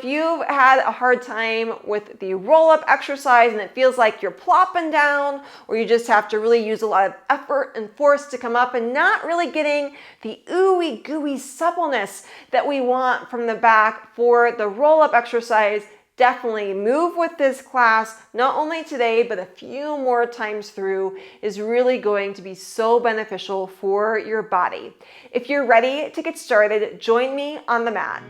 If you've had a hard time with the roll-up exercise and it feels like you're plopping down, or you just have to really use a lot of effort and force to come up and not really getting the ooey gooey suppleness that we want from the back for the roll-up exercise, definitely move with this class. Not only today, but a few more times through is really going to be so beneficial for your body. If you're ready to get started, join me on the mat.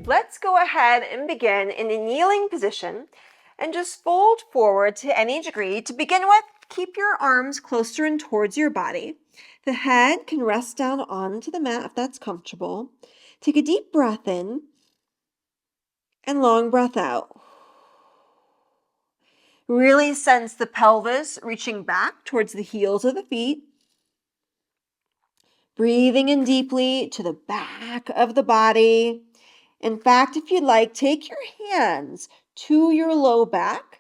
Let's go ahead and begin in a kneeling position and just fold forward to any degree. To begin with, keep your arms closer and towards your body. The head can rest down onto the mat if that's comfortable. Take a deep breath in and long breath out. Really sense the pelvis reaching back towards the heels of the feet. Breathing in deeply to the back of the body. In fact, if you'd like, take your hands to your low back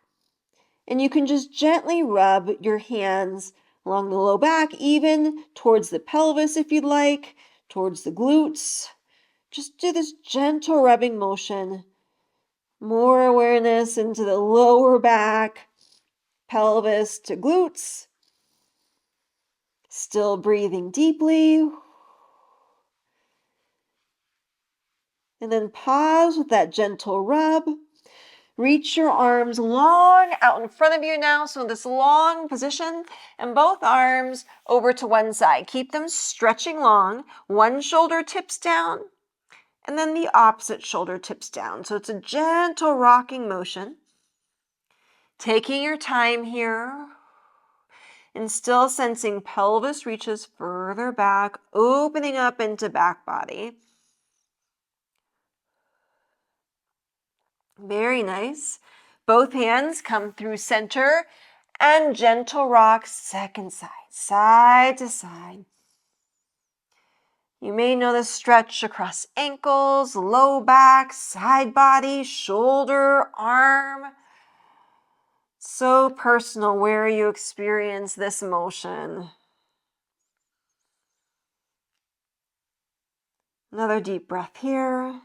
and you can just gently rub your hands along the low back, even towards the pelvis if you'd like, towards the glutes. Just do this gentle rubbing motion. More awareness into the lower back, pelvis to glutes. Still breathing deeply. And then pause with that gentle rub. Reach your arms long out in front of you now. So this long position, and both arms over to one side. Keep them stretching long. One shoulder tips down, and then the opposite shoulder tips down. So it's a gentle rocking motion. Taking your time here, and still sensing pelvis reaches further back, opening up into back body. Very nice. Both hands come through center and gentle rock second side, side to side. You may know the stretch across ankles, low back, side body, shoulder, arm. So personal where you experience this motion. Another deep breath here.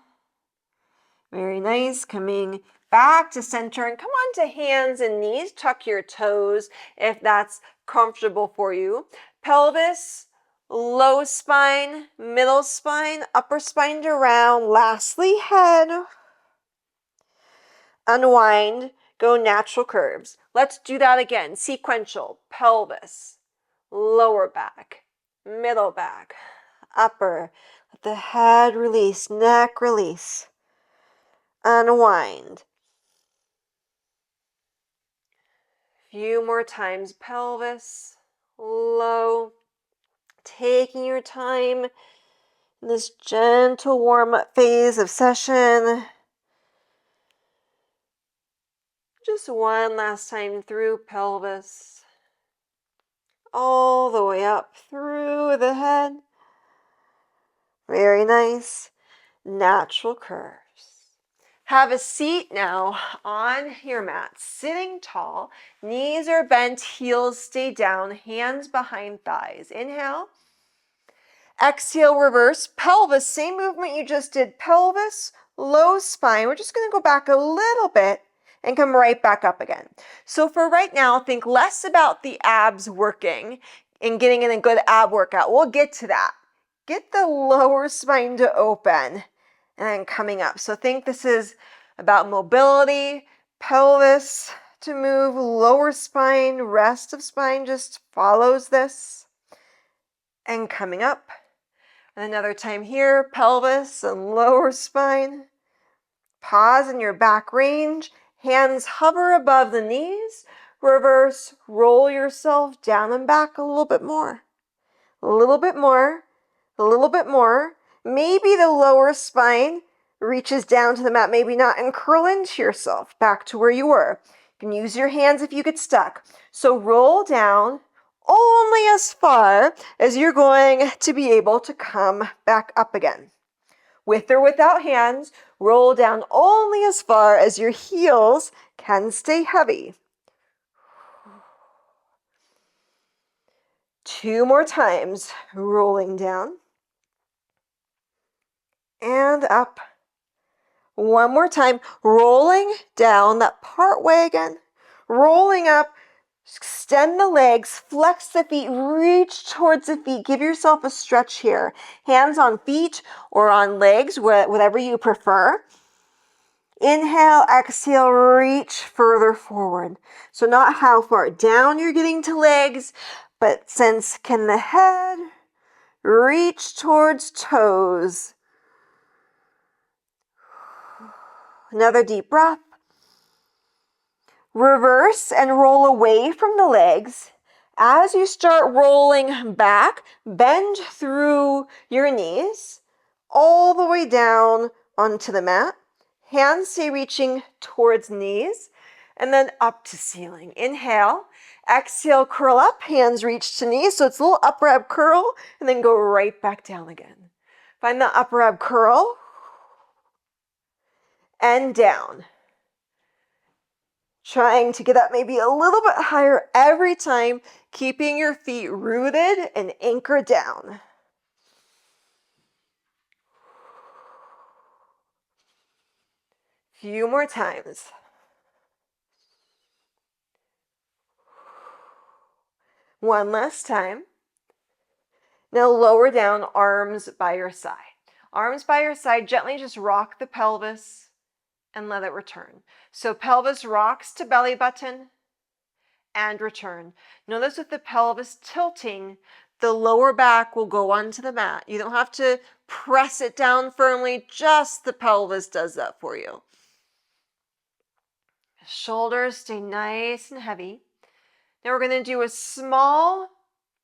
Very nice. Coming back to center and come on to hands and knees. Tuck your toes if that's comfortable for you. Pelvis, low spine, middle spine, upper spine to round. Lastly, head. Unwind. Go natural curves. Let's do that again. Sequential. Pelvis, lower back, middle back, upper. Let the head release, neck release. Unwind. Few more times. Pelvis, low. Taking your time in this gentle warm-up phase of session. Just one last time through pelvis. All the way up through the head. Very nice. Natural curves. Have a seat now on your mat, sitting tall. Knees are bent, heels stay down, hands behind thighs. Inhale. Exhale, reverse. Pelvis, same movement you just did. Pelvis, low spine. We're just going to go back a little bit and come right back up again. So for right now, think less about the abs working and getting in a good ab workout. We'll get to that. Get the lower spine to open. And then coming up. So think this is about mobility, pelvis to move, lower spine, rest of spine just follows this. And coming up. And another time here, pelvis and lower spine. Pause in your back range. Hands hover above the knees. Reverse, roll yourself down and back a little bit more. A little bit more. A little bit more. Maybe the lower spine reaches down to the mat, maybe not, and curl into yourself back to where you were. You can use your hands if you get stuck. So roll down only as far as you're going to be able to come back up again. With or without hands, roll down only as far as your heels can stay heavy. 2 more times, rolling down and up. 1 more time, rolling down that part way again, rolling up, extend the legs, flex the feet, reach towards the feet, give yourself a stretch here. Hands on feet or on legs, whatever you prefer. Inhale, exhale, reach further forward. So not how far down you're getting to legs, but sense, can the head reach towards toes? Another deep breath. Reverse and roll away from the legs. As you start rolling back, bend through your knees all the way down onto the mat. Hands stay reaching towards knees and then up to ceiling. Inhale, exhale, curl up, hands reach to knees. So it's a little upper ab curl and then go right back down again. Find the upper ab curl and down. Trying to get up maybe a little bit higher every time, keeping your feet rooted and anchored down. Few more times. One last time. Now lower down, arms by your side. Arms by your side, gently just rock the pelvis and let it return. So pelvis rocks to belly button and return. Notice with the pelvis tilting, the lower back will go onto the mat. You don't have to press it down firmly, just the pelvis does that for you. Shoulders stay nice and heavy. Now we're going to do a small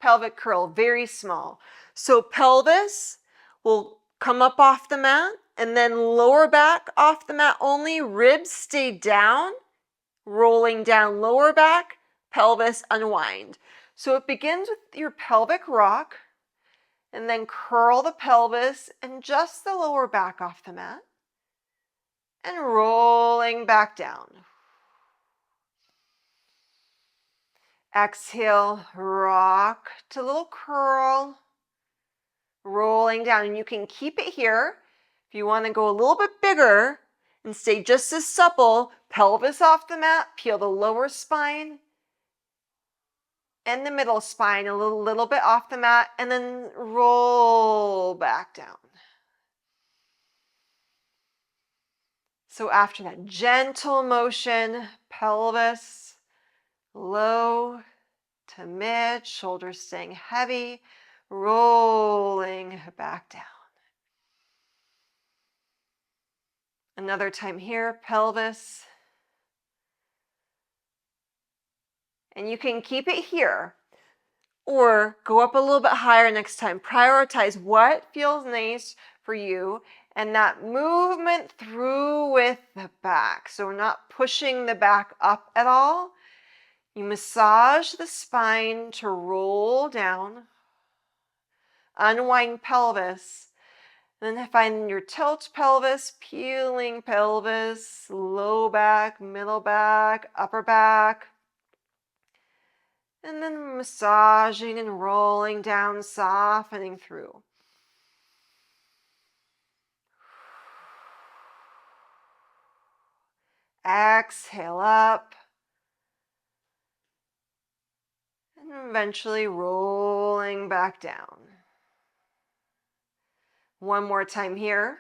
pelvic curl, very small. So pelvis will come up off the mat and then lower back off the mat only. Ribs stay down, rolling down lower back, pelvis unwind. So it begins with your pelvic rock and then curl the pelvis and just the lower back off the mat and rolling back down. Exhale, rock to little curl, rolling down. And you can keep it here. If you want to go a little bit bigger and stay just as supple, pelvis off the mat, peel the lower spine and the middle spine a little bit off the mat, and then roll back down. So after that gentle motion, pelvis low to mid, shoulders staying heavy, rolling back down. Another time here, pelvis. And you can keep it here or go up a little bit higher next time. Prioritize what feels nice for you and that movement through with the back. So we're not pushing the back up at all. You massage the spine to roll down, unwind pelvis, and then find your tilt pelvis, peeling pelvis, low back, middle back, upper back. And then massaging and rolling down, softening through. Exhale up. And eventually rolling back down. One more time here.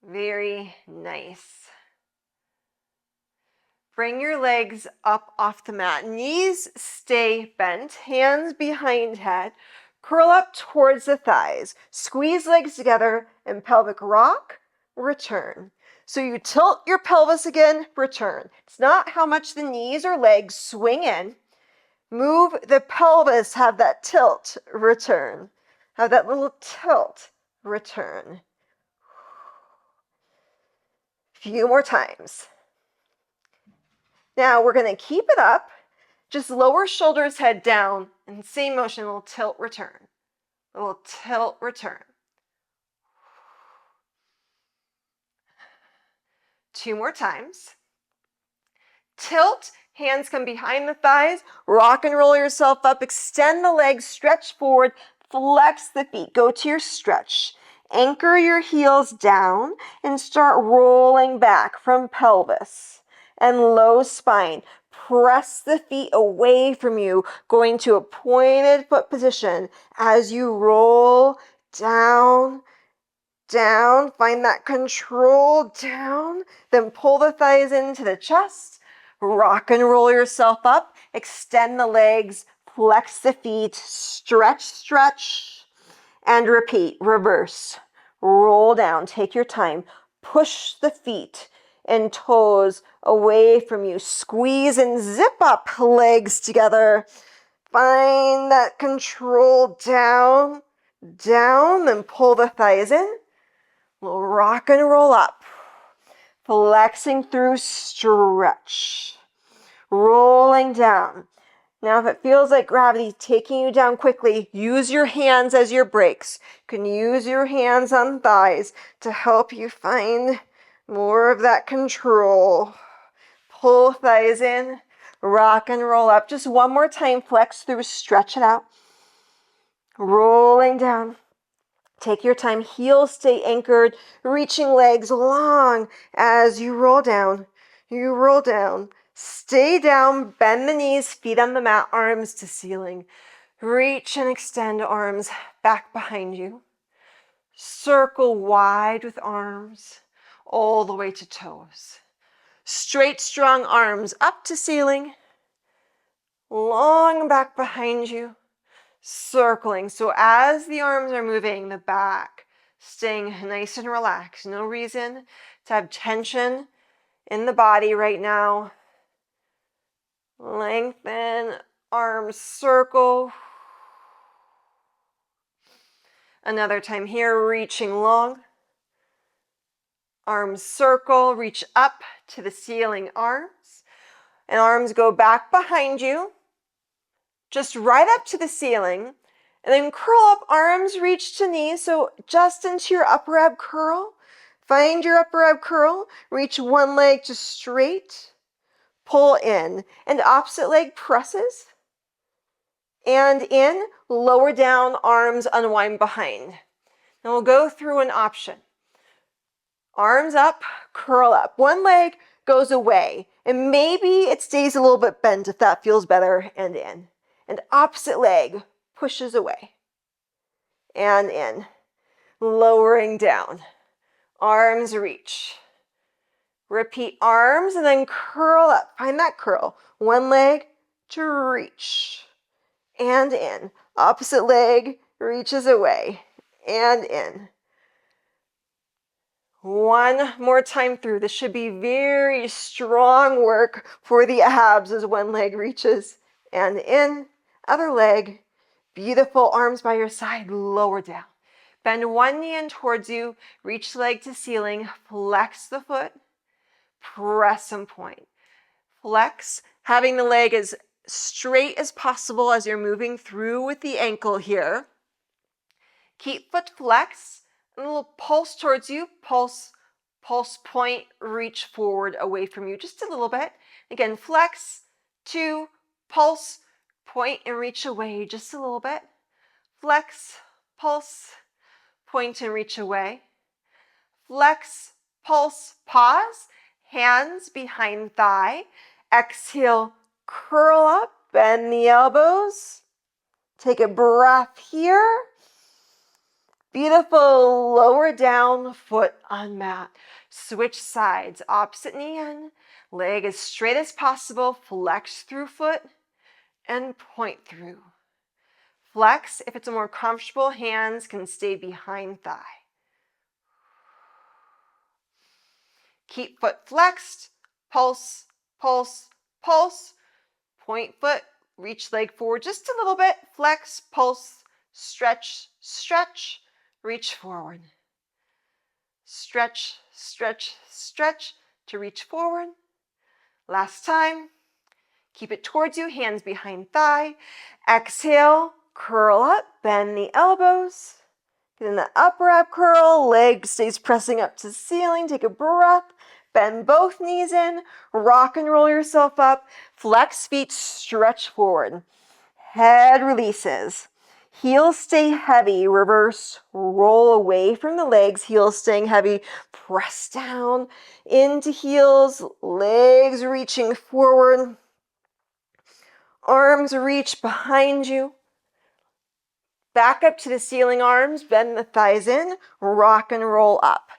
Very nice. Bring your legs up off the mat. Knees stay bent, hands behind head. Curl up towards the thighs. Squeeze legs together and pelvic rock, return. So you tilt your pelvis again, return. It's not how much the knees or legs swing in. Move the pelvis, have that tilt, return. Have that little tilt, return. Few more times. Now we're going to keep it up. Just lower shoulders, head down, and same motion, a little tilt, return. A little tilt, return. 2 more times. Tilt, Hands come behind the thighs. Rock and roll yourself up. Extend the legs, stretch forward, flex the feet. Go to your stretch. Anchor your heels down and start rolling back from pelvis and low spine. Press the feet away from you, going to a pointed foot position as you roll down, down. Find that control down. Then pull the thighs into the chest. Rock and roll yourself up. Extend the legs, flex the feet, stretch, stretch, and repeat. Reverse. Roll down. Take your time. Push the feet and toes away from you. Squeeze and zip up legs together. Find that control down, down, then pull the thighs in. We'll rock and roll up. Flexing through, stretch. Rolling down. Now, if it feels like gravity taking you down quickly, use your hands as your brakes. You can use your hands on thighs to help you find more of that control. Pull thighs in, rock and roll up. Just one more time, flex through, stretch it out. Rolling down. Take your time, heels stay anchored, reaching legs long as you roll down. You roll down. Stay down, bend the knees, feet on the mat, arms to ceiling. Reach and extend arms back behind you. Circle wide with arms all the way to toes. Straight, strong arms up to ceiling. Long back behind you. Circling. So as the arms are moving, the back staying nice and relaxed. No reason to have tension in the body right now. Lengthen, arms circle. Another time here, reaching long. Arms circle, reach up to the ceiling arms. And arms go back behind you. Just right up to the ceiling. And then curl up, arms reach to knees. So just into your upper ab curl. Find your upper ab curl. Reach one leg just straight. Pull in. And opposite leg presses. And in. Lower down, arms unwind behind. Now we'll go through an option. Arms up, curl up. One leg goes away. And maybe it stays a little bit bent if that feels better. And in. And opposite leg pushes away. And in. Lowering down. Arms reach. Repeat arms and then curl up. Find that curl. One leg to reach. And in. Opposite leg reaches away. And in. One more time through. This should be very strong work for the abs as one leg reaches. And in. Other leg. Beautiful, arms by your side, lower down. Bend one knee in towards you, reach leg to ceiling, flex the foot, press and point. Flex, having the leg as straight as possible as you're moving through with the ankle here. Keep foot flex, and a little pulse towards you, pulse, pulse, point, reach forward away from you just a little bit. Again, flex, 2, pulse, point and reach away just a little bit. Flex, pulse, point and reach away. Flex, pulse, pause. Hands behind thigh. Exhale, curl up, bend the elbows. Take a breath here. Beautiful, lower down, foot on mat. Switch sides, opposite knee in. Leg as straight as possible. Flex through foot and point through. Flex, if it's a more comfortable, hands can stay behind thigh. Keep foot flexed, pulse, pulse, pulse. Point foot, reach leg forward just a little bit. Flex, pulse, stretch, stretch, reach forward. Stretch, stretch, stretch to reach forward. Last time. Keep it towards you, hands behind thigh. Exhale, curl up, bend the elbows. Get in the upper ab curl, leg stays pressing up to ceiling. Take a breath. Bend both knees in, rock and roll yourself up, flex feet, stretch forward. Head releases. Heels stay heavy, reverse, roll away from the legs, heels staying heavy, press down into heels, legs reaching forward, arms reach behind you. Back up to the ceiling arms, bend the thighs in, rock and roll up.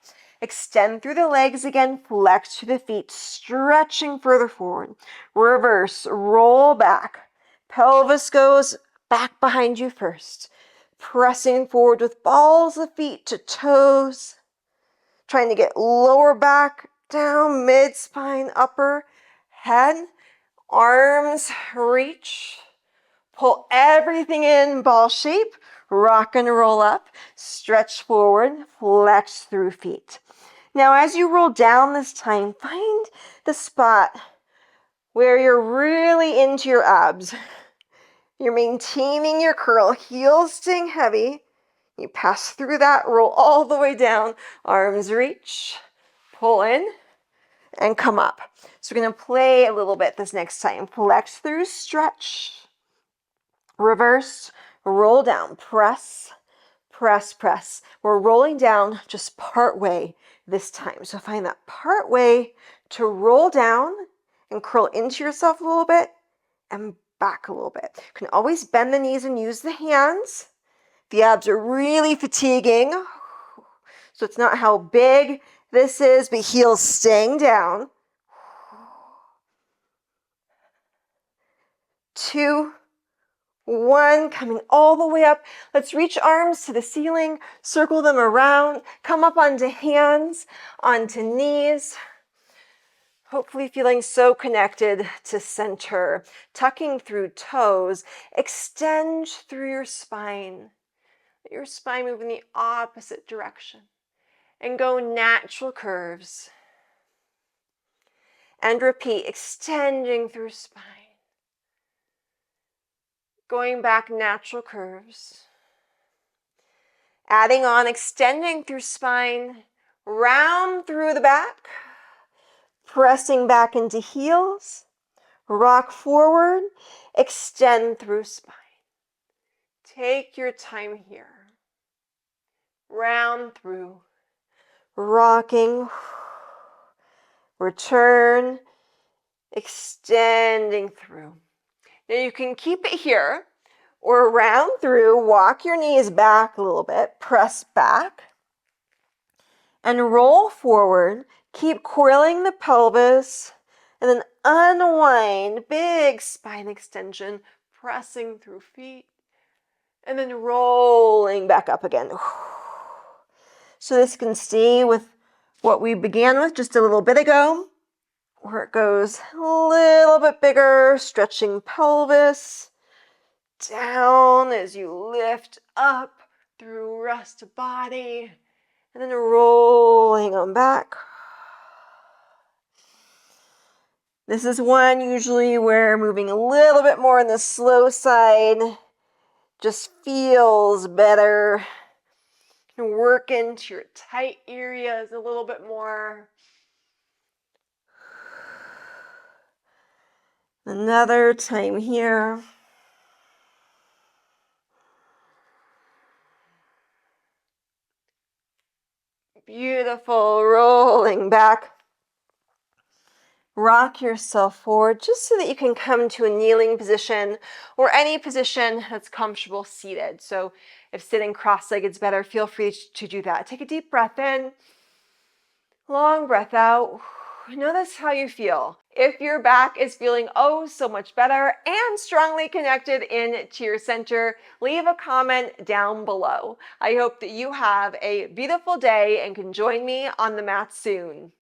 Extend through the legs again, flex through the feet, stretching further forward. Reverse, roll back. Pelvis goes back behind you first. Pressing forward with balls of feet to toes. Trying to get lower back, down, mid-spine, upper, head, arms reach. Pull everything in ball shape, rock and roll up, stretch forward, flex through feet. Now as you roll down this time, find the spot where you're really into your abs. You're maintaining your curl, heels staying heavy. You pass through that, roll all the way down, arms reach, pull in, and come up. So we're gonna play a little bit this next time. Flex through, stretch. Reverse, roll down, press, press, press. We're rolling down just part way this time. So find that part way to roll down and curl into yourself a little bit and back a little bit. You can always bend the knees and use the hands. The abs are really fatiguing. So it's not how big this is, but heels staying down. 2, 1, coming all the way up. Let's reach arms to the ceiling, circle them around, come up onto hands, onto knees. Hopefully feeling so connected to center, tucking through toes, extend through your spine. Let your spine move in the opposite direction and go natural curves. And repeat, extending through spine. Going back natural curves. Adding on, extending through spine, round through the back, pressing back into heels, rock forward, extend through spine. Take your time here. Round through, rocking, return, extending through. Now you can keep it here or round through, walk your knees back a little bit, press back, and roll forward. Keep coiling the pelvis, and then unwind, big spine extension, pressing through feet, and then rolling back up again. So this can stay with what we began with just a little bit ago, where it goes a little bit bigger, stretching pelvis, down as you lift up through rest of body, and then rolling them back. This is one usually where moving a little bit more on the slow side just feels better. You can work into your tight areas a little bit more. Another time here. Beautiful, rolling back. Rock yourself forward just so that you can come to a kneeling position or any position that's comfortable seated. So if sitting cross-legged is better, feel free to do that. Take a deep breath in, long breath out. Notice how you feel. If your back is feeling oh so much better and strongly connected into your center, leave a comment down below. I hope that you have a beautiful day and can join me on the mat soon.